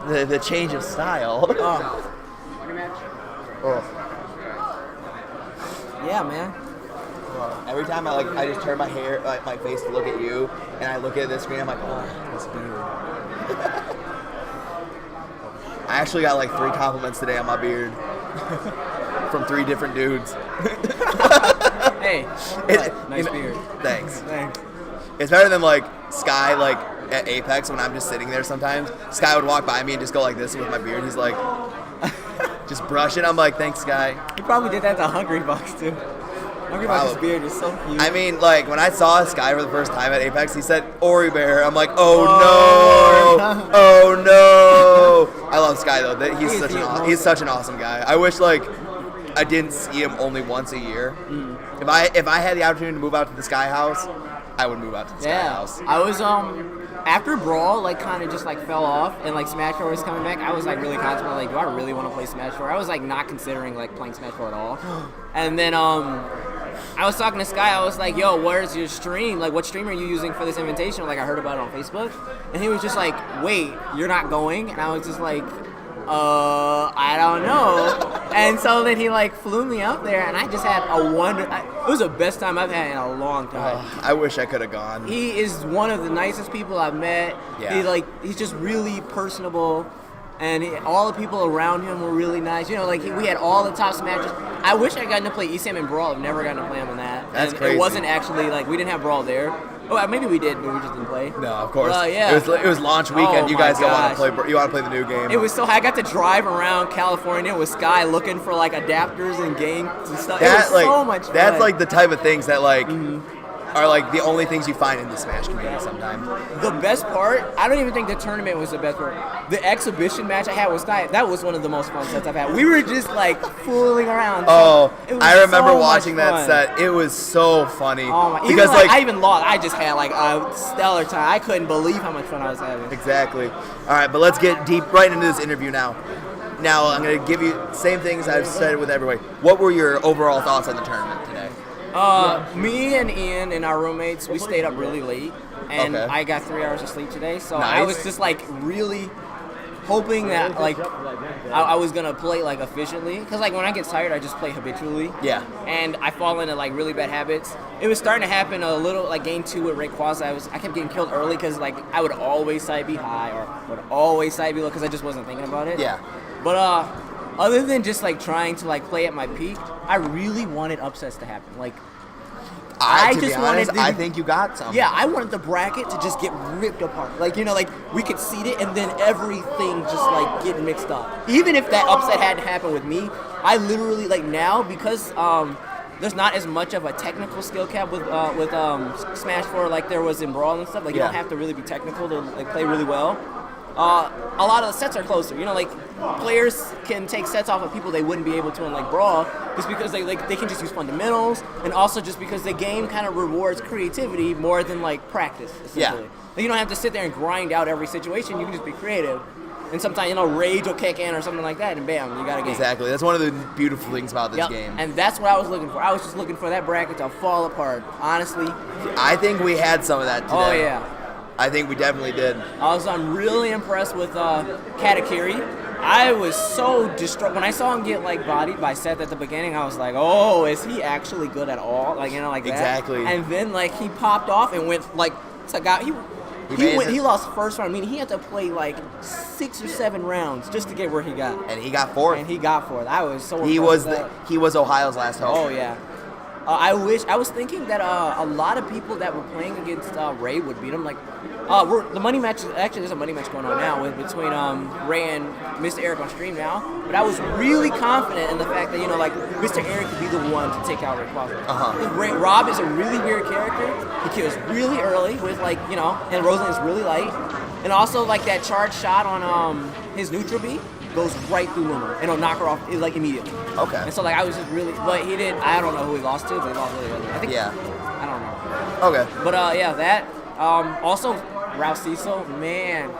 the change of style. Yeah, man. Every time I just turn my face to look at you, and I look at this screen, I'm like, oh, this beard. I actually got like 3 compliments today on my beard from 3 different dudes. Hey, nice beard. Thanks. It's better than like Sky like at Apex when I'm just sitting there sometimes. Sky would walk by me and just go like this with my beard. He's like, just brush it. I'm like, thanks, Sky. He probably did that to Hungry Bucks too. Hungry Bucks' beard is so cute. I mean, like when I saw Sky for the first time at Apex, he said Ori Bear. I'm like, oh no, oh no. I love Sky though. He's such an awesome guy. I wish like I didn't see him only once a year. If I had the opportunity to move out to the Sky House, I would move out to the Sky House. I was after Brawl like kind of just like fell off and like Smash 4 was coming back. I was like really contemplating like, do I really want to play Smash 4? I was like not considering like playing Smash 4 at all. And then I was talking to Sky. I was like, yo, where's your stream? Like, what stream are you using for this invitation? Like, I heard about it on Facebook. And he was just like, wait, you're not going? And I was just like, I don't know. And so then he like flew me up there, and I just had it was the best time I've had in a long time. I wish I could have gone. He is one of the nicest people I've met. Yeah. He's just really personable. And all the people around him were really nice. You know, like we had all the top Smashers. I wish I gotten to play ESAM and Brawl. I've never gotten to play him in that. That's crazy. It wasn't actually like we didn't have Brawl there. Oh, maybe we did, but we just didn't play. No, of course. Yeah. It was launch weekend. Oh, you guys don't want to play. You want to play the new game. It was so. I got to drive around California with Sky looking for like adapters and games and stuff. It was so much fun. That's like the type of things that like. Are like the only things you find in the Smash community sometimes. The best part, I don't even think the tournament was the best part. The exhibition match I had with Sky, that was one of the most fun sets I've had. We were just like fooling around. Oh, I remember watching that set. It was so funny. Oh my! Because I even lost. I just had like a stellar time. I couldn't believe how much fun I was having. Exactly. All right, but let's get deep right into this interview now. Now I'm going to give you same things I've said with everybody. What were your overall thoughts on the tournament today? Me and Ian and our roommates, we stayed up really late, and I got 3 hours of sleep today, so nice. I was just like really hoping that like I was gonna play like efficiently, because like when I get tired I just play habitually. Yeah. And I fall into like really bad habits. It was starting to happen a little like game 2 with Rayquaza. I kept getting killed early because like I would always side B high or would always side B low because I just wasn't thinking about it. Yeah. But other than just like trying to like play at my peak, I really wanted upsets to happen. Like I think you got some. Yeah, I wanted the bracket to just get ripped apart. Like, you know, like we could seed it and then everything just like get mixed up. Even if that upset hadn't happened with me, I literally like now because there's not as much of a technical skill cap with Smash 4 like there was in Brawl and stuff. Like you don't have to really be technical to like play really well. A lot of the sets are closer. You know, like players can take sets off of people they wouldn't be able to in like Brawl, just because they can just use fundamentals, and also just because the game kind of rewards creativity more than like practice. Essentially. Yeah. Like, you don't have to sit there and grind out every situation. You can just be creative, and sometimes rage will kick in or something like that, and bam, you got a game. Exactly. That's one of the beautiful things about this game. And that's what I was looking for. I was just looking for that bracket to fall apart. Honestly, I think we had some of that today. Oh yeah. I think we definitely did. I'm really impressed with Katakiri. I was so distraught when I saw him get like bodied by Seth at the beginning. I was like, "Oh, is he actually good at all?" Like like that. Exactly. And then like he popped off and went like took out. He lost first round. I mean, he had to play like 6 or 7 rounds just to get where he got. And he got fourth. I was so impressed. He was Ohio's last hope. Oh yeah. I was thinking that a lot of people that were playing against Ray would beat him. Like, the money match. Actually, there's a money match going on now between Ray and Mr. Eric on stream now. But I was really confident in the fact that like Mr. Eric could be the one to take out Rayquaza. Rob is a really weird character. He kills really early with and Rosalind is really light, and also like that charge shot on his neutral B goes right through Luna and it'll knock her off like immediately. Okay. And so like I was just really, but he did. I don't know who he lost to, but he lost really early. I think. Yeah. I don't know. Okay. But that. Also, Ralph Cecil, man,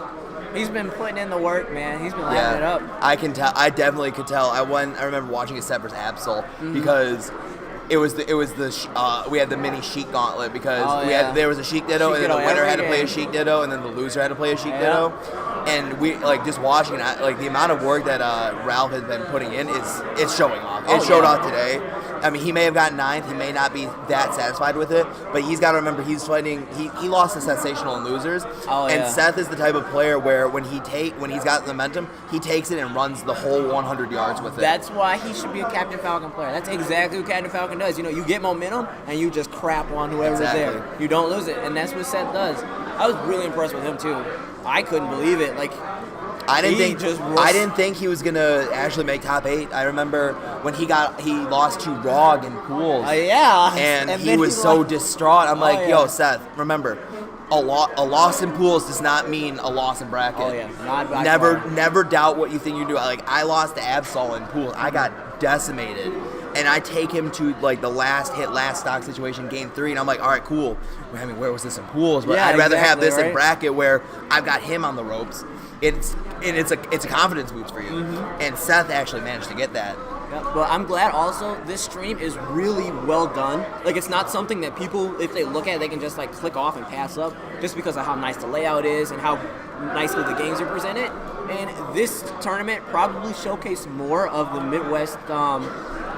he's been putting in the work, man. He's been lining it up. I can tell. I definitely could tell. I remember watching his set versus Absol because it was we had the mini Sheik gauntlet because there was a Sheik Ditto and then the winner had to play a Sheik Ditto and then the loser had to play a Sheik Ditto. And we like just watching it, like the amount of work that Ralph has been putting in it's showing off. It showed off today. I mean, he may have gotten ninth. He may not be that satisfied with it, but he's got to remember he's fighting. He lost to Sensational and Losers, and Seth is the type of player where when he's got the momentum, he takes it and runs the whole 100 yards with it. That's why he should be a Captain Falcon player. That's exactly what Captain Falcon does. You get momentum and you just crap on whoever's there. You don't lose it, and that's what Seth does. I was really impressed with him too. I couldn't believe it. Like. I didn't think he was gonna actually make top 8. I remember when he lost to Rog in pools. And he was so distraught. I'm like, yo, Seth, remember, a loss in pools does not mean a loss in bracket. Oh yeah, never doubt what you think you do. Like I lost to Absol in pools. I got decimated. And I take him to like the last stock situation, game 3, and I'm like, all right, cool. I mean, where was this in pools? But I'd rather have this in bracket where I've got him on the ropes. It's a confidence boost for you. Mm-hmm. And Seth actually managed to get that. Yeah, but I'm glad also this stream is really well done. Like it's not something that people, if they look at it, they can just like click off and pass up just because of how nice the layout is and how nicely the games are presented. And this tournament probably showcased more of the Midwest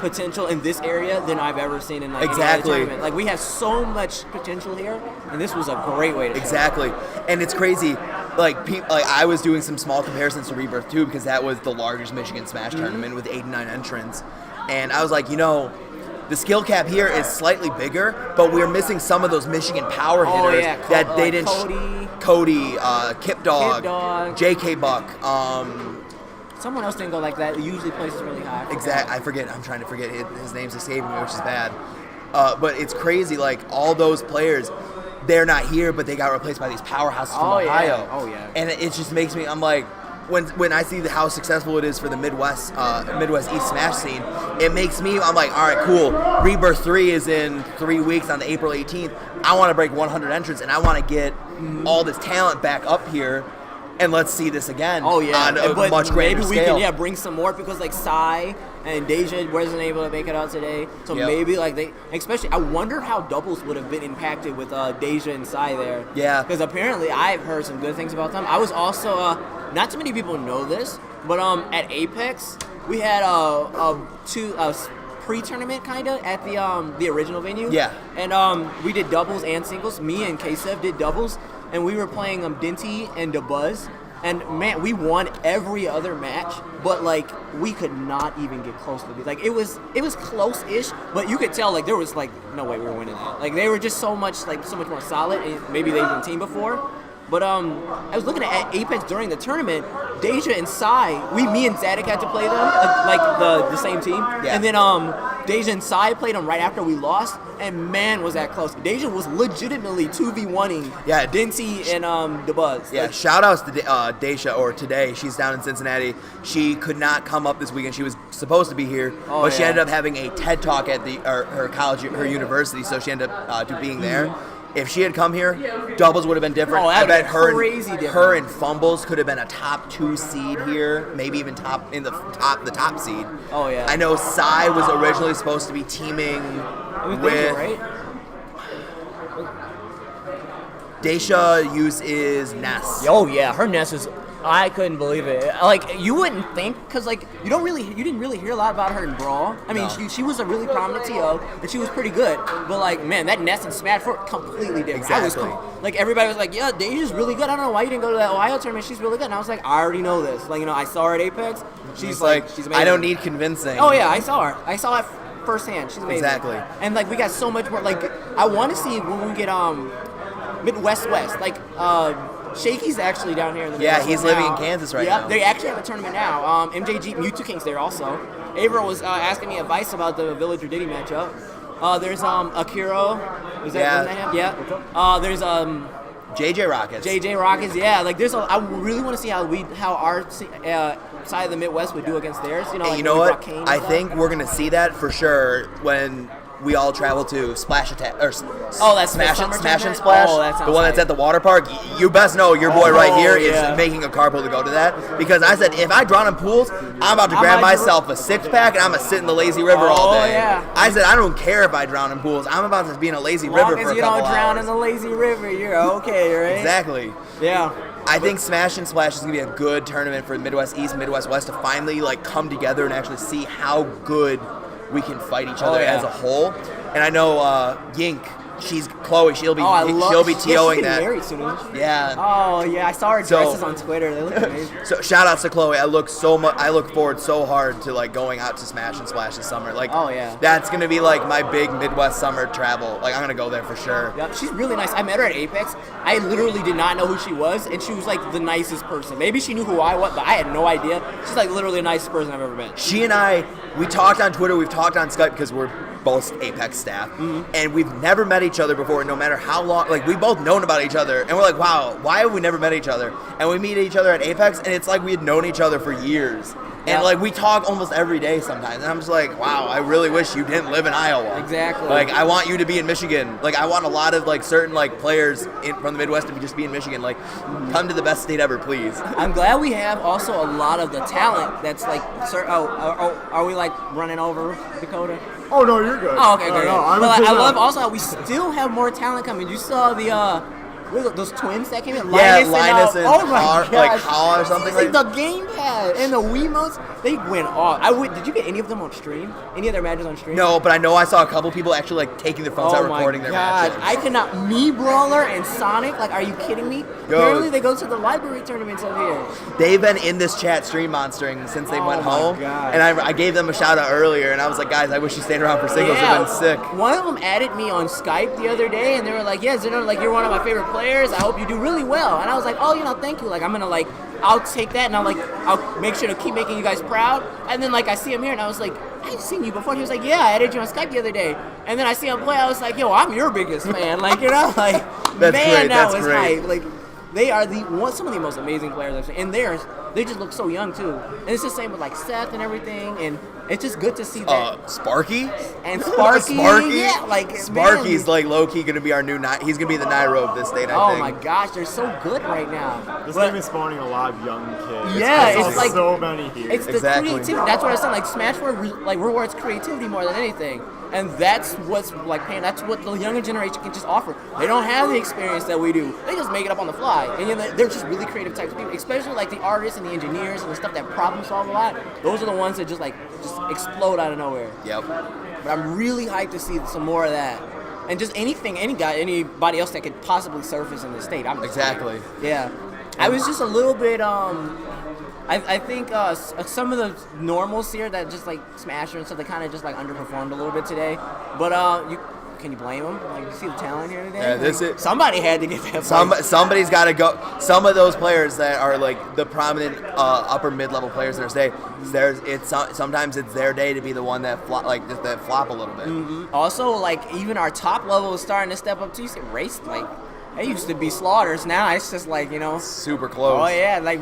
potential in this area than I've ever seen in like any other tournament. Like we have so much potential here, and this was a great way to exactly. And it's crazy. Like I was doing some small comparisons to Rebirth 2 because that was the largest Michigan Smash tournament with 89 entrants, and I was like, the skill cap here is slightly bigger, but we're missing some of those Michigan power hitters that they didn't. Cody, Kip Dog, J.K. Buck. Someone else didn't go like that. It usually places really high. Exactly. I forget. I'm trying to forget. His name's escaping me, which is bad. But it's crazy. Like all those players, they're not here, but they got replaced by these powerhouses from Ohio. Oh yeah. And it just makes me. I'm like, when I see how successful it is for the Midwest East Smash scene, it makes me. I'm like, all right, cool. Rebirth 3 is in 3 weeks on the April 18th. I want to break 100 entrants, and I want to get all this talent back up here. And let's see this again on a much greater scale. Maybe we can bring some more because like Sai and Deja wasn't able to make it out today. So maybe like especially I wonder how doubles would have been impacted with Deja and Sai there. Yeah. Because apparently I've heard some good things about them. I was also, not too many people know this, but at Apex, we had a pre-tournament kind of at the original venue. Yeah. And we did doubles and singles. Me and K-Sev did doubles. And we were playing Dinty and DeBuzz, and man, we won every other match, but like we could not even get close to these. Like it was close-ish, but you could tell like there was like no way we were winning that. Like they were just so much more solid, and maybe they've been team before. But I was looking at Apex during the tournament. Deja and Sai, me and Zadig had to play them like the same team, and then Deja and Sai played them right after we lost, and man, was that close. Deja was legitimately 2v1ing Dinty and DeBuzz. Yeah, shout outs to Deja, or today. She's down in Cincinnati. She could not come up this weekend. She was supposed to be here, but she ended up having a TED Talk at her college, her university, so she ended up being there. Mm-hmm. If she had come here, doubles would have been different. I bet her and Fumbles could have been a top 2 seed here, maybe even the top seed. Oh yeah. I know Sai was originally supposed to be teaming with. Right? Daisha uses Ness. Oh yeah, her Ness is. I couldn't believe it. Like you wouldn't think, cause like you didn't really hear a lot about her in Brawl. I mean, she was a really prominent TO and she was pretty good. But like, man, that Ness and Smash were completely different. Exactly. Like everybody was like, yeah, Deja's really good. I don't know why you didn't go to that Ohio tournament. She's really good. And I was like, I already know this. Like I saw her at Apex. She's like, she's amazing. I don't need convincing. Oh yeah, I saw her. I saw it firsthand. She's amazing. Exactly. And like we got so much more. Like I want to see when we get Midwest West. Like Shaky's actually down here in the Midwest. Yeah, he's living in Kansas right now. They actually have a tournament now. MJG Mewtwo King's there also. Avro was asking me advice about the Villager Diddy matchup. There's Akira. Is that him? Yeah. There's JJ Rockets. JJ Rockets, yeah. Like I really want to see how our side of the Midwest would do against theirs. And you know what? I think we're gonna see that for sure when we all travel to Splash Attack or that's Smash and Splash. Oh, that sounds the one that's at the water park. You best know your boy right here is making a carpool to go to that, because I said if I drown in pools, I'm about to grab myself a 6-pack and I'm gonna sit in the lazy river all day. Yeah. I said I don't care if I drown in pools. I'm about to be in a lazy river for a couple hours. As long as you don't drown in the lazy river, you're okay, right? Exactly. Yeah. I think Smash and Splash is gonna be a good tournament for Midwest East, Midwest West to finally like come together and actually see how good we can fight each other as a whole. And I know Yink. She's Chloe. She'll be TOing that. Married soon, isn't she? Yeah. Oh yeah, I saw her dresses on Twitter. They look amazing. So shout outs to Chloe. I look forward so hard to like going out to Smash and Splash this summer. Like, that's gonna be like my big Midwest summer travel. Like, I'm gonna go there for sure. Yep, she's really nice. I met her at Apex. I literally did not know who she was, and she was like the nicest person. Maybe she knew who I was, but I had no idea. She's like literally the nicest person I've ever met. She and I, we talked on Twitter. We've talked on Skype because we're both Apex staff, and we've never met each other before. No matter how long, like we both known about each other, and we're like, wow, why have we never met each other? And we meet each other at Apex, and it's like we had known each other for years, and like we talk almost every day sometimes. And I'm just like, wow, I really wish you didn't live in Iowa. Exactly. Like, I want you to be in Michigan. Like, I want a lot of like certain like players from the Midwest to just be in Michigan. Like, come to the best state ever, please. I'm glad we have also a lot of the talent that's like, are we like running over Dakota? Oh, no, you're good. Oh, okay, great. No, I love also how we still have more talent coming. You saw those twins that came in? Linus and oh my gosh. Hall or something like the gamepad and the Wiimotes, they went off. Did you get any of them on stream? Any of their matches on stream? No, but I know I saw a couple people actually like taking their phones out recording their matches. I cannot. Me Brawler and Sonic, like, are you kidding me? Apparently they go to the library tournaments over here. They've been in this chat stream monstering since they went home. God. And I gave them a shout out earlier, and I was like, guys, I wish you stayed around for singles. They've been sick. One of them added me on Skype the other day, and they were like, yeah, Zinoto, like, you're one of my favorite players. I hope you do really well. And I was like, oh, thank you. Like, I'm gonna like, I'll take that, and I'll make sure to keep making you guys proud. And then like I see him here, and I was like, I've seen you before. He was like, yeah, I added you on Skype the other day. And then I see him play. I was like, yo, I'm your biggest fan. Like, like, that's man, great. that That's was great. hype. Like, they are some of the most amazing players I've seen. And they just look so young too. And it's the same with like Seth and everything. And it's just good to see that. Sparky? And Sparky. Yeah, like Sparky's like low key gonna be our new he's gonna be the Nairo of this state, I think. Oh my gosh, they're so good right now. This game is spawning a lot of young kids. Yeah, it's like so many here. It's the creativity. That's what I said. Like Smash rewards creativity more than anything. And that's what's like paying. That's what the younger generation can just offer. They don't have the experience that we do. They just make it up on the fly. And they're just really creative types of people, especially like the artists and the engineers and the stuff that problem solve a lot. Those are the ones that just explode out of nowhere. Yep. But I'm really hyped to see some more of that. And just anybody else that could possibly surface in the state. Exactly. Yeah. I was just a little bit I think some of the normals here that just like Smasher and stuff, they kind of just like underperformed a little bit today. But can you blame them? Like, you see the talent here today? Yeah, somebody had to get that. Somebody's got to go. Some of those players that are like the prominent upper mid-level players in our state, sometimes it's their day to be the one that flop a little bit. Mm-hmm. Also, like even our top level is starting to step up too. You see, race like they used to be slaughters. Now it's just like super close. Oh yeah, like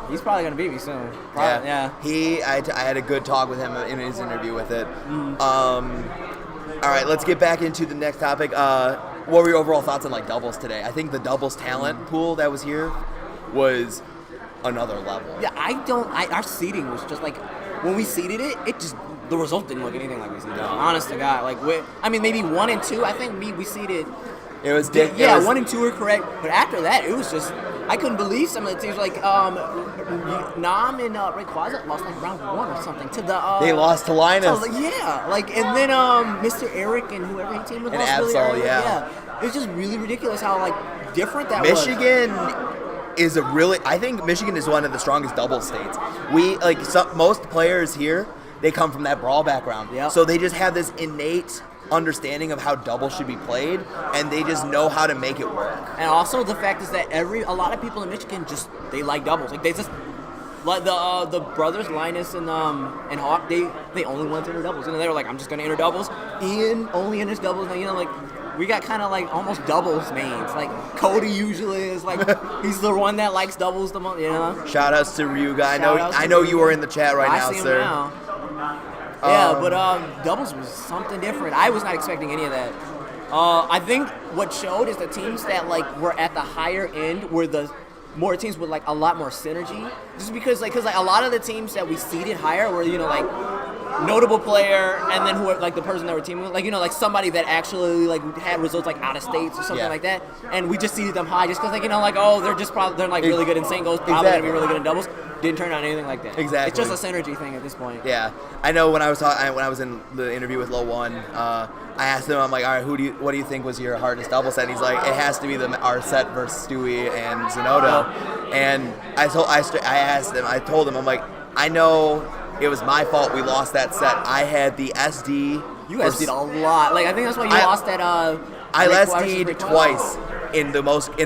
he's probably gonna beat me soon. Probably, yeah. I had a good talk with him in his interview with it. All right, let's get back into the next topic. What were your overall thoughts on like doubles today? I think the doubles talent pool that was here was another level. Yeah, our seeding was just like when we seeded it just the result didn't look anything like we seeded. No. Honest to God, like maybe 1 and 2. I think we seeded. It was 1 and 2 were correct, but after that it was just I couldn't believe some of the teams like Nam and Rayquaza lost like round 1 or something to the. They lost to Linus. And then Mr. Eric and whoever he teamed with lost really early. Yeah. It was just really ridiculous how like different that was. Michigan is I think Michigan is one of the strongest double states. We most players here, they come from that brawl background, so they just have this innate understanding of how double should be played, and they just know how to make it work. And also the fact is that a lot of people in Michigan they like doubles. Like they just like the brothers Linus and Hawk, they only want to enter doubles, and they were like, I'm just gonna enter doubles. Ian only enters doubles, and like we got kind of like almost doubles mains. Like Cody usually is like he's the one that likes doubles the most. Shout outs to Ryuga. I know you are in the chat right now, sir. Yeah, but doubles was something different. I was not expecting any of that. I think what showed is the teams that like were at the higher end were the more teams with like a lot more synergy. Just because a lot of the teams that we seeded higher were like notable player, and then who like the person that we're teaming with, like like somebody that actually like had results like out of states or something like that, and we just seeded them high just because like they're like really good in singles, probably gonna be really good in doubles. Didn't turn out anything like that. Exactly. It's just a synergy thing at this point. Yeah, I know. When I was in the interview with Low One, I asked him, I'm like, all right, what do you think was your hardest double set? And he's like, it has to be our set versus Stewie and Zinoto. And I told him, I'm like, I know it was my fault we lost that set. I had the SD. You SD'd a lot. Like I think that's why you lost that. I SD'd twice in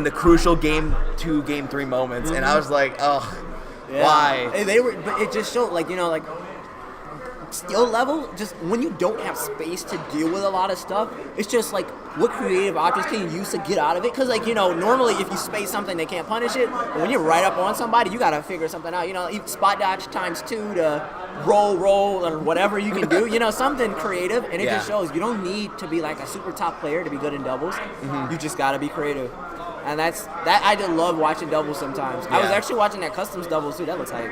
the crucial game 2, game 3 moments, and I was like, oh. Yeah. Why? But it just showed, like skill level. Just when you don't have space to deal with a lot of stuff, it's just like what creative options can you use to get out of it? Because normally if you space something, they can't punish it. But when you're right up on somebody, you gotta figure something out. You spot dodge times 2 to roll or whatever you can do. Something creative, and it just shows you don't need to be like a super top player to be good in doubles. You just gotta be creative. And that I just love watching doubles sometimes. Yeah. I was actually watching that customs doubles too. That looks hype.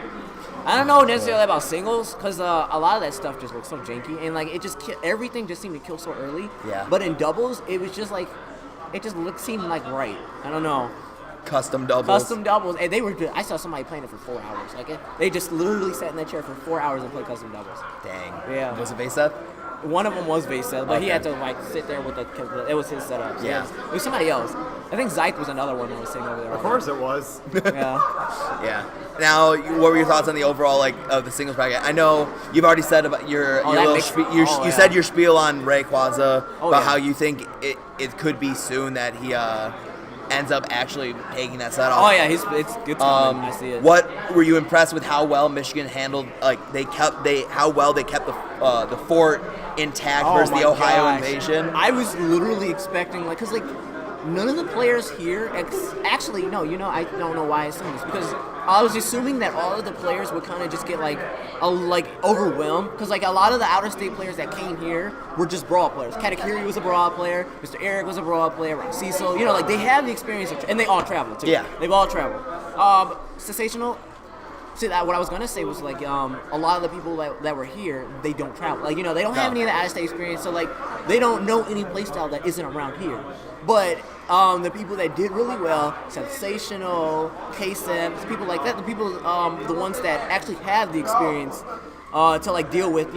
I don't know necessarily about singles because a lot of that stuff just looks so janky and like everything just seemed to kill so early. Yeah. But in doubles, it was just like seemed like right. I don't know. Custom doubles, and they were good. I saw somebody playing it for 4 hours. Like they just literally sat in that chair for 4 hours and played custom doubles. Dang. Yeah. Was it Vesa? One of them was Vesa, but he had to like sit there with it was his setup. So it was somebody else. I think Zyke was another one that was sitting over there. Of course it was. Yeah. Yeah. Now, what were your thoughts on the overall of the singles bracket? I know you've already said about your little you said your spiel on Rayquaza about how you think it could be soon that he ends up actually taking that set off. Oh yeah, it's coming. I see it. What were you impressed with how well Michigan handled? Like how well they kept the fort intact versus the Ohio invasion? I was literally expecting because none of the players here actually no, I don't know why I assumed this because I was assuming that all of the players would kind of just get overwhelmed because a lot of the out of state players that came here were just brawl players. Katakiri was a brawl player, Mr. Eric was a brawl player, Cecil, they have the experience and they all travel too. Yeah, they've all traveled. Sensational. See, what I was gonna say was a lot of the people that were here, they don't travel. They don't have any of the out-of-state experience, so they don't know any playstyle that isn't around here. But the people that did really well, Sensational, K-Seps, people like that, the ones that actually have the experience to deal with,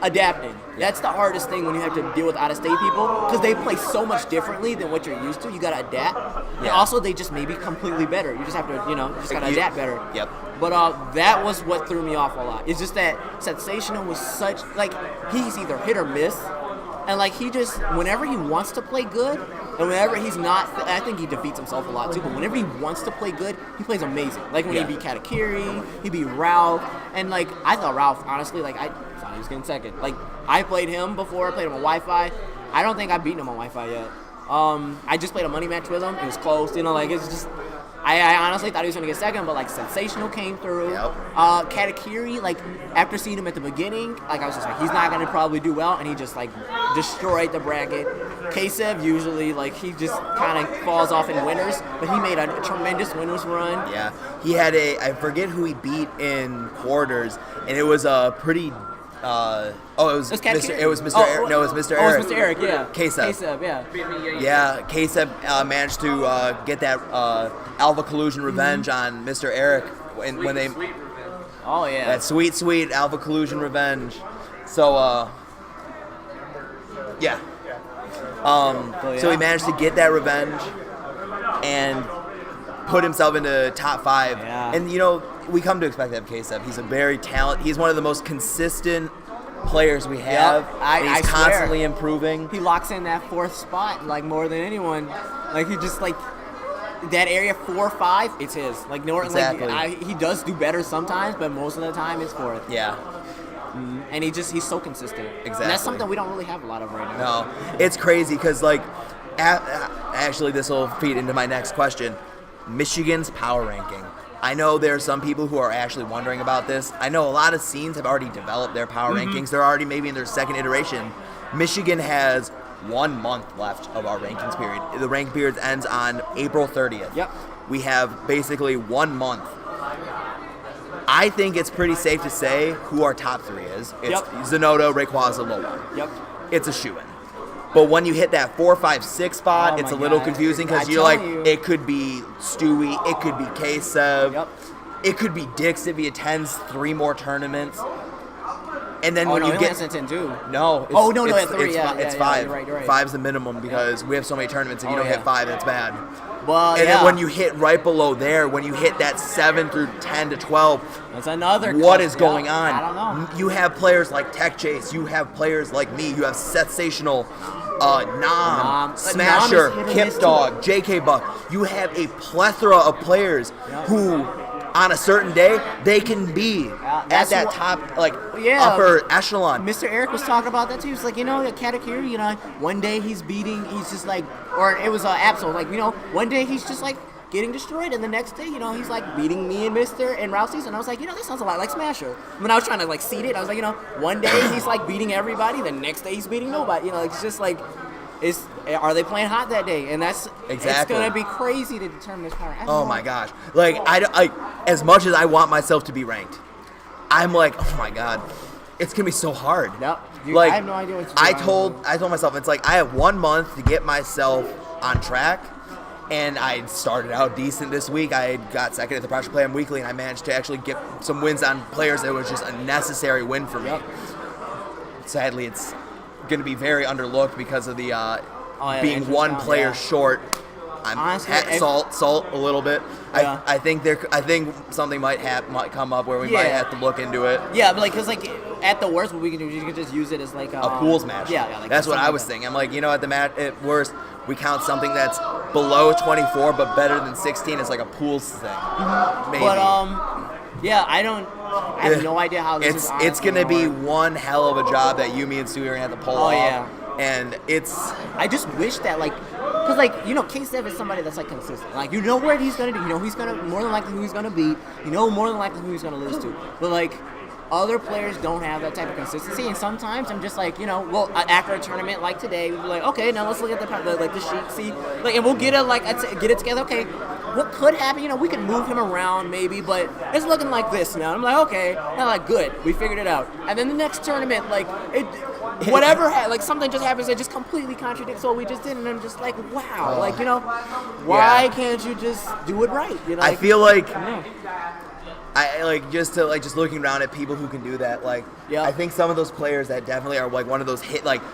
adapting. That's the hardest thing when you have to deal with out-of-state people because they play so much differently than what you're used to. You gotta adapt, and also they just may be completely better. You just have to, just gotta adapt better. Yep. But that was what threw me off a lot. It's just that Sensational was such he's either hit or miss, and he just whenever he wants to play good, and whenever he's not, I think he defeats himself a lot too. But whenever he wants to play good, he plays amazing. When he beat Katakiri, he beat Ralph, and I thought Ralph honestly, I thought he was getting second. I played him before, I played him on Wi-Fi. I don't think I've beaten him on Wi-Fi yet. I just played a money match with him. It was close, it's just. I honestly thought he was going to get second, but Sensational came through. Yep. Katakiri, after seeing him at the beginning, I was just he's not going to probably do well, and he just destroyed the bracket. K-Sev usually he just kind of falls off in winners, but he made a tremendous winners run. Yeah, he had I forget who he beat in quarters, and it was a pretty. It was Mr. Eric. No, it was Mr. Eric. Oh, it was Mr. Eric, yeah. K-Sev. Yeah. Yeah, K-Sev managed to get that Alpha Collusion revenge on Mr. Eric when they. Oh yeah. That sweet Alpha Collusion revenge. So yeah. So he managed to get that revenge and put himself into top 5. Yeah. And we come to expect that of K-Sev. He's a very talented. He's one of the most consistent players we have. Yep. And he's constantly improving. He locks in that 4th spot more than anyone. He just that area 4-5, it's his. Exactly. He does do better sometimes, but most of the time it's 4th. Yeah. And he's so consistent. Exactly. And that's something we don't really have a lot of right now. No, it's crazy because actually this will feed into my next question. Michigan's power ranking. I know there are some people who are actually wondering about this. I know a lot of scenes have already developed their power rankings. They're already maybe in their 2nd iteration. Michigan has 1 month left of our rankings period. The ranking period ends on April 30th. Yep. We have basically 1 month. I think it's pretty safe to say who our top 3 is. It's Yep. Zinoto, Rayquaza, Lola. Yep. It's a shoo-in. But when you hit that 4, 5, 6 spot, Oh it's a my little God. confusing because I you're like, tell you. it could be Stewie, it could be K-Sev, Yep. it could be Dix if he attends 3 more tournaments. And then Oh, when no, you he get only has 10 too. no, it's, Oh, no, it's, at 3, it's, yeah, it's yeah, 5. you're right. 5's the minimum because we have so many tournaments. If you Oh, don't yeah. hit 5, that's bad. Well, And yeah. then when you hit right below there, when you hit that 7 through 10 to 12, That's another. what cluster. is going on? I don't know. You have players like Tech Chase. You have players like me. You have Sensational, Nom, Nom Smasher, is hit or Kip miss, Dog, JK Buck. You have a plethora of players Yeah. who, on a certain day, they can be at that's that what- top, like Yeah. upper echelon. Mr. Eric was talking about that too. He's like, Katakiri, one day he's just like, or it was Absol, like, one day he's just like getting destroyed, and the next day, he's like beating me and Mr. and Rousey's, and I was like, this sounds a lot like Smasher. When I was trying to like seed it, I was like, one day he's like beating everybody, the next day he's beating nobody. It's just like, are they playing hot that day? And that's Exactly. It's gonna be crazy to determine this power. I don't Oh know. my gosh! Like as much as I want myself to be ranked, I'm like, oh my god, it's gonna be so hard. Yep. Dude, Like I have no idea what you're I doing. told myself it's like I have 1 month to get myself on track, and I started out decent this week. I got second at the Pressure Play Weekly, and I managed to actually get some wins on players that was just a necessary win for me. Yep. Sadly, it's gonna be very underlooked because of the being entrance one count, player yeah. short. I'm Honestly, at if- salt a little bit. Yeah. I think something might come up where we might Yeah. have to look into it. Yeah, but because at the worst, what we can do is you can just use it as like A pools match. Yeah, like that's what I was thinking. I'm like, at the match at worst, we count something that's below 24 but better than 16 as like a pools thing. Maybe. But yeah, I have no idea how this is. It's honestly gonna be work. one hell of a job that you, me, and Stewie are gonna have to pull Oh, off. yeah. And it's I just wish that because K7 is somebody that's like consistent. Like where he's gonna do. He's gonna more than likely who he's gonna beat. More than likely who he's gonna lose to. But like other players don't have that type of consistency, and sometimes I'm just like, after a tournament like today, we'll be like, okay, now let's look at the sheet, see, and we'll get it together. Okay, what could happen? We can move him around maybe, but it's looking like this now. I'm like, okay, now like good, we figured it out. And then the next tournament, something just happens that just completely contradicts what we just did, and I'm just like, wow, why can't you just do it right? I feel like. I I just looking around at people who can do that. Yeah. I think some of those players that definitely are like one of those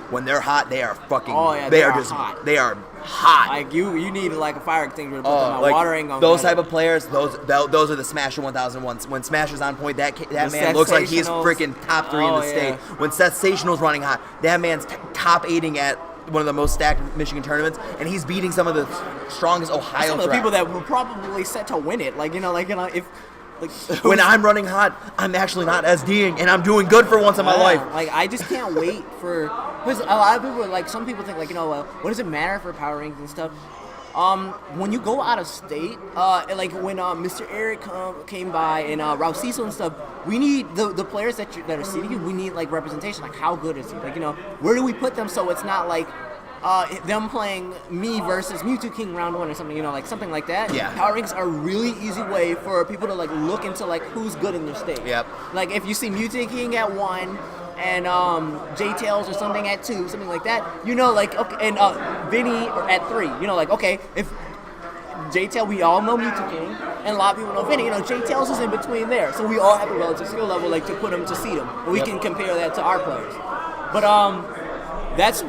when they're hot, they are fucking. Oh, yeah, they they are are just hot. They are hot. Like you need like a fire extinguisher to put them out. Water ain't gonna those cut it. type of players. Those are the Smasher 1001s. When Smasher's on point, that man looks like he's Sensationals. freaking top 3 in the state. Yeah. When Sensational's running hot, that man's top 8ing at one of the most stacked Michigan tournaments, and he's beating some of the strongest Ohio Some of the tracks. people that were probably set to win it. If When I'm running hot, I'm actually not SDing, and I'm doing good for once in my life. I just can't wait for. Because a lot of people some people think what does it matter for power rankings and stuff? When you go out of state, when Mr. Eric came by and Raul Cecil and stuff, we need the players that are seeding you. We need representation. How good is he? Where do we put them so it's not them playing me versus Mewtwo King round 1 or something, something like that. Yeah. Power rankings are a really easy way for people to look into who's good in their state. Yep. If you see Mewtwo King at 1 and J-Tails or something at 2, something like that, okay, and Vinny at 3, okay, if J-Tail, we all know Mewtwo King, and a lot of people know Vinny, J-Tails is in between there, so we all have a relative skill level to put him to seed him. And we can compare that to our players. But that's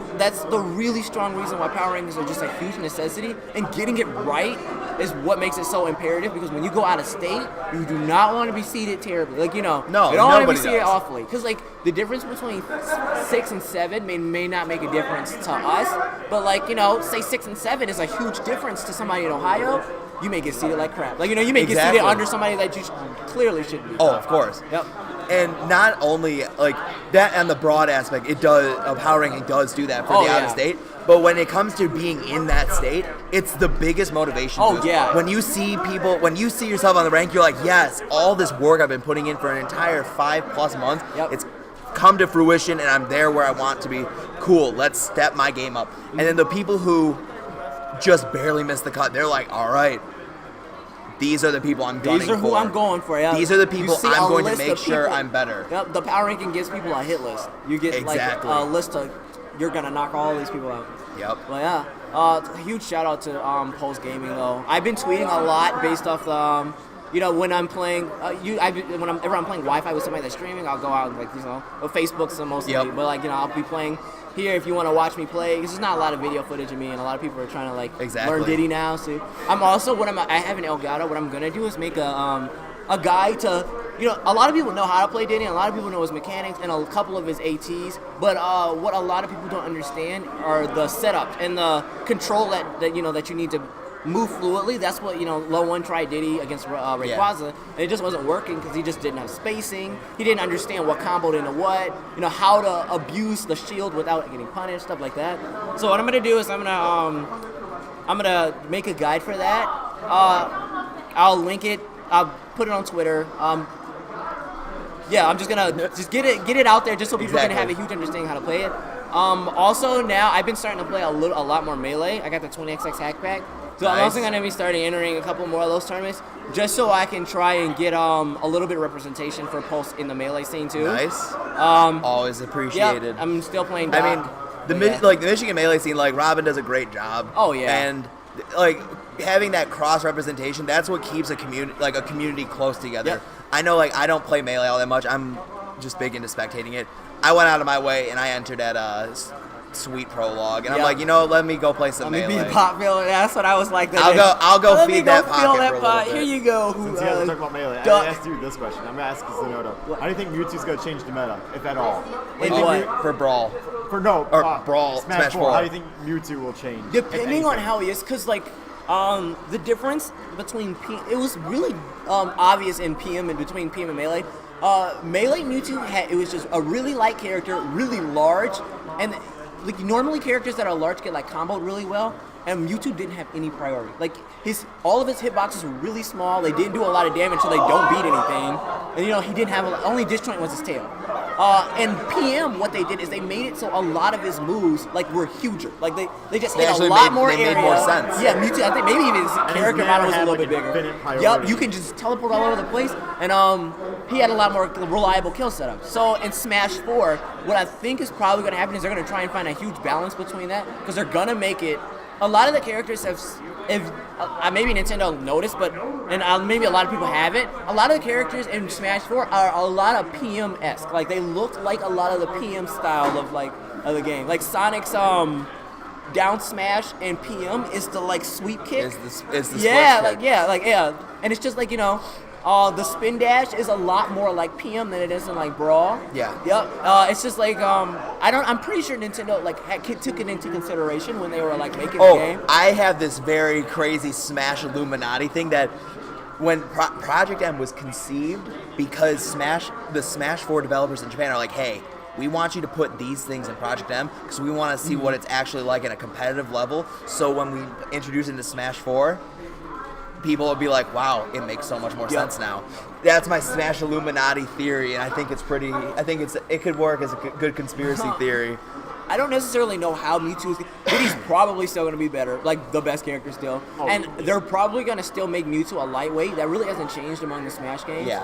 the really strong reason why power rankings are just a huge necessity, and getting it right is what makes it so imperative, because when you go out of state, you do not want to be seeded terribly. You don't want to be nobody seeded does. awfully, because the difference between 6 and 7 may not make a difference to us, but say 6 and 7 is a huge difference to somebody in Ohio. You may get seeded like crap. You may get Exactly. seeded under somebody that you clearly shouldn't be. Oh, of course. Yep. And not only that, and the broad aspect, power ranking does do that for Oh, the out of yeah. state. But when it comes to being in that state, it's the biggest motivation. Oh, boost. yeah. When you see yourself on the rank, you're like, yes, all this work I've been putting in for an entire 5+ months, Yep. it's come to fruition, and I'm there where I want to be. Cool, let's step my game up. And then the people who just barely miss the cut, they're like, all right, these are the people I'm gunning for. These are who I'm going for. Yeah. These are the people You see I'm a going to list make of sure people- I'm better. Yep, the power ranking gives people a hit list. You get Exactly. like a list of you're gonna knock all these people out. Yep. Well, yeah. Huge shout out to Pulse Gaming though. I've been tweeting a lot based off the. When I'm playing, whenever I'm playing Wi-Fi with somebody that's streaming, I'll go out and Facebook's mostly. Yep. But I'll be playing here if you want to watch me play. Because there's not a lot of video footage of me, and a lot of people are trying to Exactly. learn Diddy now. So I have an Elgato. What I'm gonna do is make a guide to. A lot of people know how to play Diddy, and a lot of people know his mechanics and a couple of his ATs. But what a lot of people don't understand are the setup and the control that you need to move fluidly. That's what Low One tried Diddy against Rayquaza, and it just wasn't working because he just didn't have spacing. He didn't understand what comboed into what. How to abuse the shield without getting punished, stuff like that. So what I'm gonna do is I'm gonna make a guide for that. I'll link it. I'll put it on Twitter. I'm just gonna get it out there just so people can have a huge understanding how to play it. Also now I've been starting to play a lot more Melee. I got the 20XX hack pack. So I'm also going to be starting entering a couple more of those tournaments just so I can try and get a little bit of representation for Pulse in the Melee scene too. Nice. Always appreciated. Yep, I'm still playing Doc. I mean, the Michigan Melee scene, Robin does a great job. Oh, yeah. And having that cross representation, that's what keeps a community close together. Yep. I know I don't play Melee all that much. I'm just big into spectating it. I went out of my way and I entered at Sweet Prologue, and I'm let me go play some Melee. Melee. Let me be pot filler. That's what I was like. I'll go feed that pocket fill for that a pot. little bit. Here you go. Since you guys are talking about Melee, I asked you this question. I'm going to ask Zinoto. How do you think Mewtwo's going to change the meta, if at all? For Brawl. Brawl. Smash 4. How do you think Mewtwo will change? Depending on how he is, because the difference between it was really obvious in PM and between PM and Melee. Melee Mewtwo it was just a really light character, really large, and normally characters that are large get comboed really well, and Mewtwo didn't have any priority. All of his hitboxes were really small. They didn't do a lot of damage, so they don't beat anything. And he didn't have only disjoint was his tail. And PM, what they did is they made it so a lot of his moves were huger. They just hit a lot more area. Made more sense. Yeah, Mewtwo. I think maybe even his character model was a little bit bigger. Priority. Yep, you can just teleport all over the place, and he had a lot more reliable kill setup. So in Smash 4, what I think is probably going to happen is they're going to try and find a huge balance between that, because they're going to make it. A lot of the characters maybe Nintendo noticed, and maybe a lot of people haven't. A lot of the characters in Smash 4 are a lot of PM-esque. They look like a lot of the PM style of the game. Sonic's down smash and PM is the sweep kick. Is the split kick. Yeah. And it's just the spin dash is a lot more like PM than it is in Brawl. Yeah. Yep. It's just I'm pretty sure Nintendo took it into consideration when they were making the game. I have this very crazy Smash Illuminati thing that when Project M was conceived, because the Smash 4 developers in Japan are like, hey, we want you to put these things in Project M because we want to see what it's actually like at a competitive level. So when we introduce it into Smash 4, people will be like, wow, it makes so much more sense now. That's my Smash Illuminati theory, and I think it could work as a good conspiracy theory. I don't necessarily know how Mewtwo is. Diddy's probably still going to be better, the best character still. And they're probably going to still make Mewtwo a lightweight. That really hasn't changed among the Smash games. Yeah.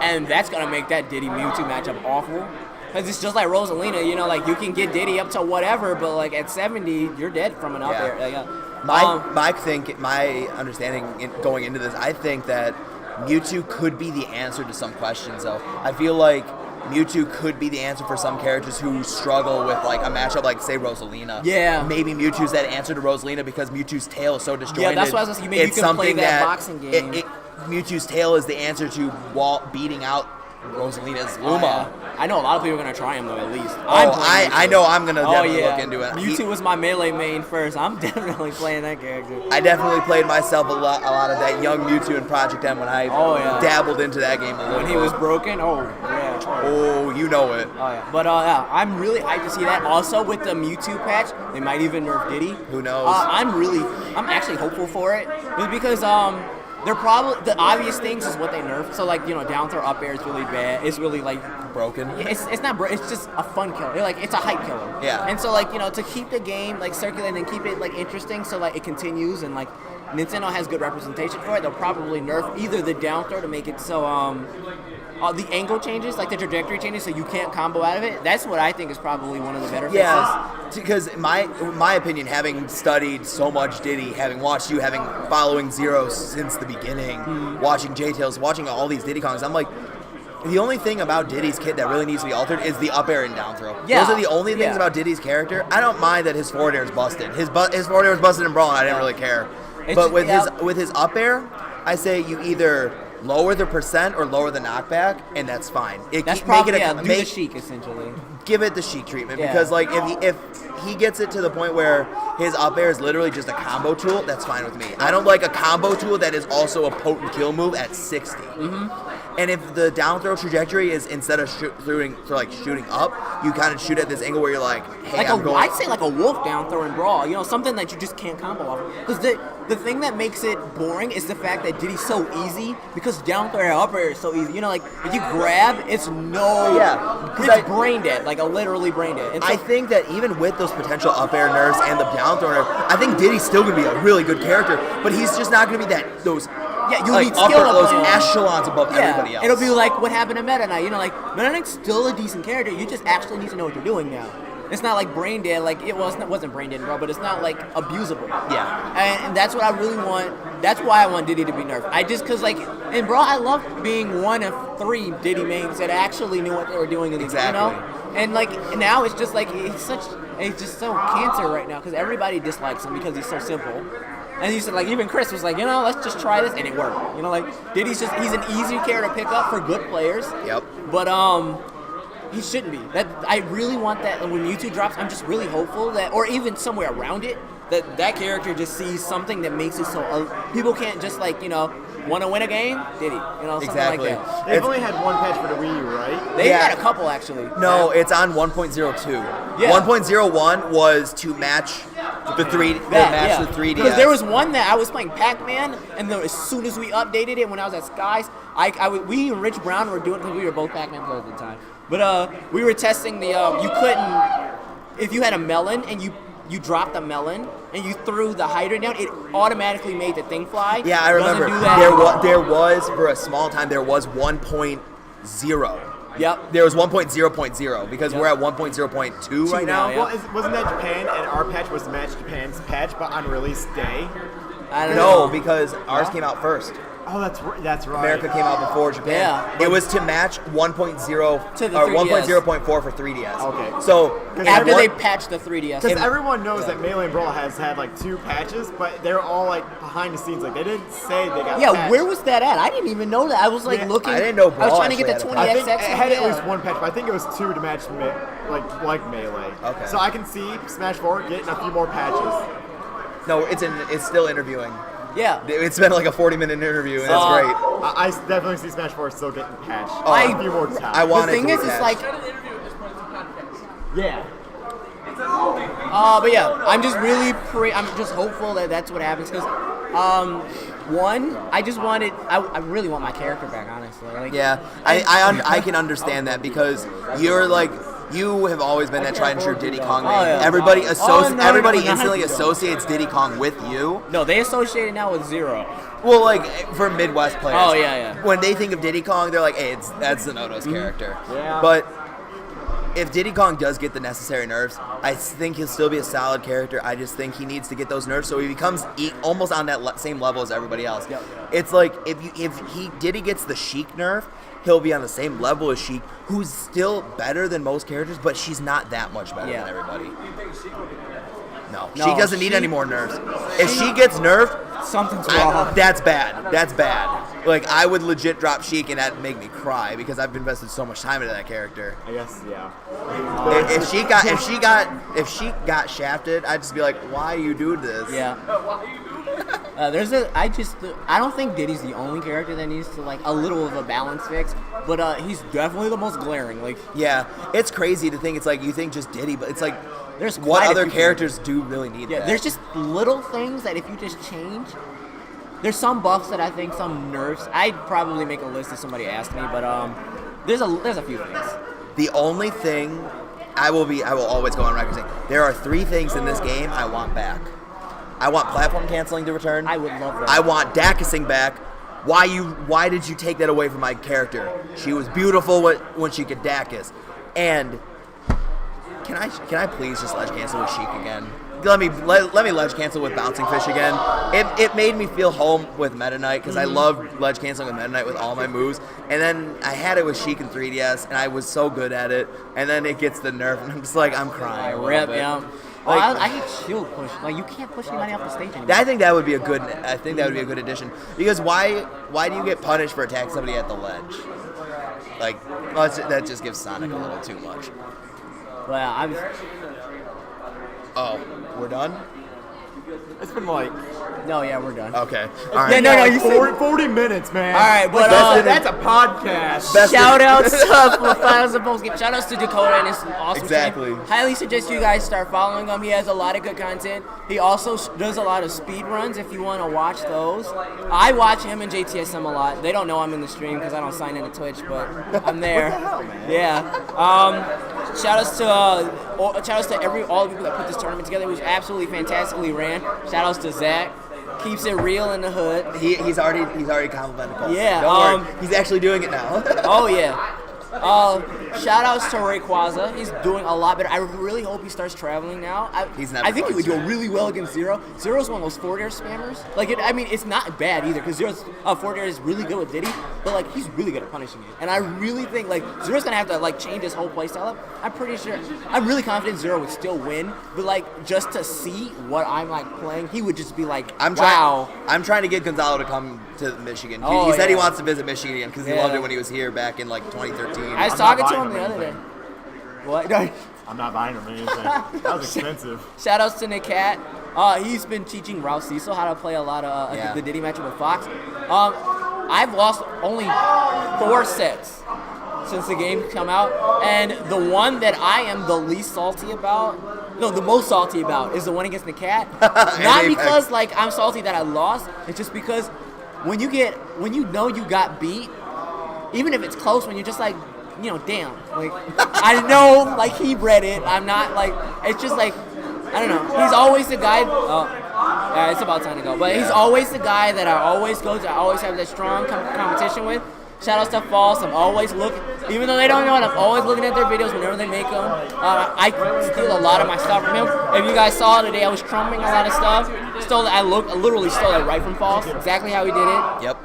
And that's going to make that Diddy-Mewtwo matchup awful. Because it's just like Rosalina, you can get Diddy up to whatever, but at 70, you're dead from an up air. My understanding going into this, I think that Mewtwo could be the answer to some questions, though. I feel like Mewtwo could be the answer for some characters who struggle with a matchup say Rosalina. Yeah. Maybe Mewtwo's that answer to Rosalina because Mewtwo's tail is so disjointed. Yeah, that's what I was going to say. Maybe you can play that boxing game. Mewtwo's tail is the answer to beating out Rosalina's Luma. I know a lot of people are going to try him, though, at least. I know I'm going to definitely look into it. Mewtwo was my Melee main first. I'm definitely playing that character. I definitely played myself a lot of that young Mewtwo in Project M when I dabbled into that game a little bit. When he was broken? Oh, yeah. Oh, you know it. Oh, yeah. But, I'm really hyped to see that. Also, with the Mewtwo patch, they might even nerf Diddy. Who knows? I'm actually hopeful for it. Just because, they're probably the obvious things is what they nerfed. So down throw up air is really bad. It's really broken. It's not broken. It's just a fun killer. It's a hype killer. Yeah. And so to keep the game circulating and keep it interesting, so it continues and Nintendo has good representation for it, they'll probably nerf either the down throw to make it so the angle changes, like the trajectory changes, so you can't combo out of it. That's what I think is probably one of the better fixes. Yeah, because my opinion, having studied so much Diddy, having watched you, having following Zero since the beginning, watching J-Tails, watching all these Diddy Kongs, I'm like, the only thing about Diddy's kit that really needs to be altered is the up air and down throw. Yeah. Those are the only things about Diddy's character. I don't mind that his forward air is busted. His forward air was busted in Brawl, and I didn't really care. But with his up air, I say you either lower the percent or lower the knockback, and that's fine. That's probably do the Sheik essentially. Give it the Sheik treatment because like if he gets it to the point where his up air is literally just a combo tool, that's fine with me. I don't like a combo tool that is also a potent kill move at 60. And if the down throw trajectory is instead of shooting up, you kind of shoot at this angle where you're like, hey, like I'm going. I'd say like a wolf down throw in Brawl, something that you just can't combo off. Because the thing that makes it boring is the fact that Diddy's so easy because down throw or up air is so easy. Like if you grab, it's it's brain dead, like a literally brain dead. And so, I think that even with those potential up air nerfs and the down throw nerf, I think Diddy's still going to be a really good character, but he's just not going to be those. Yeah, you like need skill those up echelons above everybody else. It'll be like what happened to Meta Knight. Like Meta Knight's still a decent character. You just actually need to know what you're doing now. It's not like brain dead, like it wasn't brain dead, bro, but it's not like abusable. Yeah. And that's what I really want. That's why I want Diddy to be nerfed. Because like in Brawl, I love being one of 3 Diddy mains that actually knew what they were doing in the exactly. And like now it's just like he's just so cancer right now because everybody dislikes him because he's so simple. And he said, like, even Chris was like, let's just try this, and it worked. Like, Diddy's he's an easy character to pick up for good players. Yep. But he shouldn't be. I really want that when Mewtwo drops. I'm just really hopeful that, or even somewhere around it, that character just sees something that makes it so people can't just want to win a game, Diddy, something exactly. like that. They've only had one patch for the Wii U, right? They've had a couple actually. No, it's on 1.02. Yeah. 1.01 was to match the 3DS. Because there was one that I was playing Pac-Man, and as soon as we updated it when I was at Skies, we and Rich Brown were doing, because we were both Pac-Man players at the time. But we were testing you couldn't, if you had a melon and you dropped the melon and you threw the hydrant down, it automatically made the thing fly. Yeah, I remember. Do that. There was for a small time, there was 1.0. Yep. There was 1.0.0 because we're at 1.0.2 right now. Well, wasn't that Japan, and our patch was to match Japan's patch, but on release day? I don't know. No, because ours came out first. Oh, that's right. America came out before Japan. Yeah. It was to match 1.0 to the or 3DS. 1.0.4 for 3DS. Okay. So after they patched the 3DS. Because everyone knows that Melee and Brawl has had like 2 patches, but they're all like behind the scenes. Like they didn't say they got patched. Where was that at? I didn't even know that. I was like looking. I didn't know Brawl I was trying to get the actually 20XX. had I think it had at least 1 patch, but I think it was 2 to match like Melee. Okay. So I can see Smash 4 getting a few more patches. No, it's still interviewing. Yeah. It's been like a 40-minute interview, and that's great. I definitely see Smash 4 still getting patched. Oh, a few more times. I want the it thing to is, be it's patched. like. Yeah. But yeah, I'm just really I'm just hopeful that that's what happens because, one, I really want my character back, honestly. Like, Yeah, I can understand that because you're like. You have always been that tried and true Diddy Kong main. yeah. Everybody no, instantly associates Diddy Kong with you. No, they associate it now with Zero. Well, like for Midwest players. Oh, yeah. When they think of Diddy Kong, they're like, "Hey, that's Zinoto's character." Yeah. But if Diddy Kong does get the necessary nerfs, I think he'll still be a solid character. I just think he needs to get those nerfs so he becomes almost on that same level as everybody else. Yep. It's like if Diddy gets the Sheik nerf, he'll be on the same level as Sheik, who's still better than most characters, but she's not that much better than everybody. No, Sheik doesn't need any more nerfs. If she gets nerfed, something's wrong. That's bad. That's bad. Like, I would legit drop Sheik and that'd make me cry because I've invested so much time into that character. I guess, yeah. If she got shafted, I'd just be like, why you do this? Yeah. I don't think Diddy's the only character that needs to a little of a balance fix, but he's definitely the most glaring. Yeah, it's crazy to think it's like you think just Diddy, but it's like there's what other characters do really need that? There's just little things that if you just change. There's some buffs that I think, some nerfs. I'd probably make a list if somebody asked me, but there's a few things. The only thing I will always go on record saying there are 3 things in this game I want back. I want platform canceling to return. I would love that. I want Dakising back. Why did you take that away from my character? She was beautiful when she could Dakis. And can I please just ledge cancel with Sheik again? Let me ledge cancel with Bouncing Fish again. It made me feel home with Meta Knight because I love ledge canceling with Meta Knight with all my moves. And then I had it with Sheik and 3DS, and I was so good at it. And then it gets the nerf, and I'm just like, I'm crying. Yeah. Like, I hate shield push. Like, you can't push anybody off the stage anymore. I think that would be a good addition. Because why do you get punished for attacking somebody at the ledge? Like, that just gives Sonic a little too much. Well, Oh, we're done? It's been like... No, yeah, we're done. Okay. All right. No, you 40 minutes, man. All right, but that's a podcast. Shout outs to Finals of Post Game. Shout outs to Dakota and his awesome Exactly. stream. Highly suggest you guys start following him. He has a lot of good content. He also does a lot of speed runs if you want to watch those. I watch him and JTSM a lot. They don't know I'm in the stream because I don't sign into Twitch, but I'm there. What the hell, man? Yeah. Shout outs to all the people that put this tournament together. It was absolutely fantastically ran. Shout outs to Zach. Keeps it real in the hood. He's already complimented Paul. Yeah, Don't worry. He's actually doing it now. Oh yeah. Shout outs to Rayquaza. He's doing a lot better. I really hope he starts traveling now. I think he would do really well against Zero. Zero's one of those forward air spammers. Like, it's not bad either because Zero's forward air is really good with Diddy, but like he's really good at punishing it. And I really think like Zero's gonna have to like change his whole playstyle up. I'm really confident Zero would still win, but like just to see what I'm like playing, he would just be like, wow. I'm trying to get Gonzalo to come to Michigan. He said he wants to visit Michigan again because he loved it when he was here back in like 2013. I was talking to him the other day. What? No. I'm not buying him anything. That was expensive. Shout outs to Nick Cat. He's been teaching Ralph Cecil how to play a lot of the Diddy matchup with Fox. I've lost only 4 sets since the game come out, and the one that I am the least salty about, the most salty about, is the one against the Cat. Not because like I'm salty that I lost. It's just because when you know you got beat, even if it's close, when you're just like, damn, like I know, like he read it. I'm not like, it's just like, I don't know. He's always the guy. Yeah, it's about time to go. But he's always the guy that I always go to. I always have that strong competition with. Shout outs to False. I'm always looking, even though they don't know it, I'm always looking at their videos whenever they make them. I steal a lot of my stuff from him. If you guys saw today, I was trumping a lot of stuff. I literally stole it right from False. Exactly how he did it. Yep.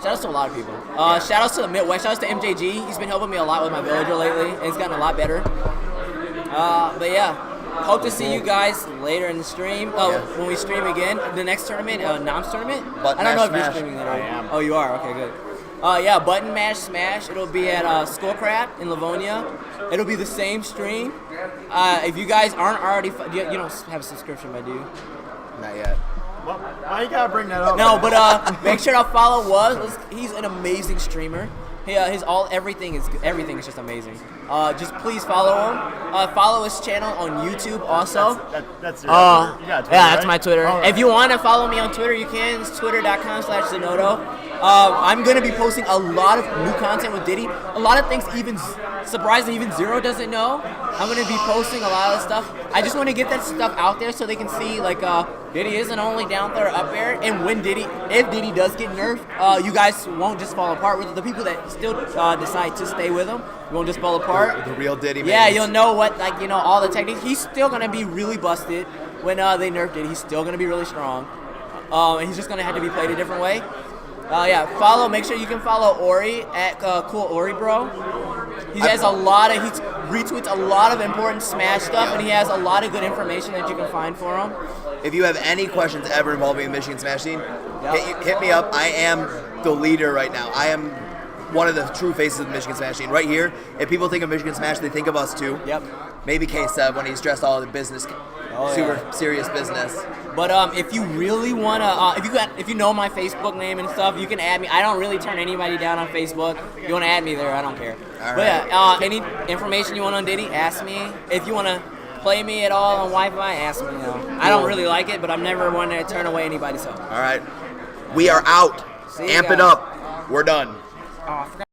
Shout outs to a lot of people. Shout outs to the Midwest. Shout outs to MJG. He's been helping me a lot with my villager lately, and it's gotten a lot better. But yeah. Hope to see you guys later in the stream. When we stream again, the next tournament, Nom's tournament. Button I don't know if Mash you're streaming that. I am. Oh, you are. Okay, good. Button Mash Smash. It'll be at Skullcrap in Livonia. It'll be the same stream. If you guys aren't already, you don't have a subscription, but do you? Not yet. Well, why you gotta bring that up? No, but make sure to follow Wuz. He's an amazing streamer. Everything is just amazing. Just please follow him. Follow his channel on YouTube also. That's your Twitter. You got Twitter, yeah, that's right? my Twitter. Right. If you want to follow me on Twitter, you can. It's twitter.com/Zinoto. I'm gonna be posting a lot of new content with Diddy. A lot of things surprisingly even Zero doesn't know. I'm gonna be posting a lot of stuff. I just want to get that stuff out there so they can see like Diddy isn't only down there, up there, and if Diddy does get nerfed, you guys won't just fall apart with the people that still decide to stay with him. You won't just fall apart. The real Diddy. Yeah, you'll know what all the techniques. He's still gonna be really busted when they nerfed it. He's still gonna be really strong, and he's just gonna have to be played a different way. Make sure you can follow Ori at Cool Ori Bro. He retweets a lot of important Smash stuff, and he has a lot of good information that you can find for him. If you have any questions ever involving the Michigan Smash scene, hit me up. I am the leader right now. I am one of the true faces of the Michigan Smash scene. Right here, if people think of Michigan Smash, they think of us too. Yep. Maybe K-Seb when he's dressed all in business, serious business. But if you really wanna, if you know my Facebook name and stuff, you can add me. I don't really turn anybody down on Facebook. If you wanna add me there, I don't care. All but any information you want on Diddy, ask me. If you wanna play me at all on Wi-Fi, ask me. I don't really like it, but I'm never one to turn away anybody's help. All right, we are out. See you Amp it guys. up. We're done. Oh, I forgot.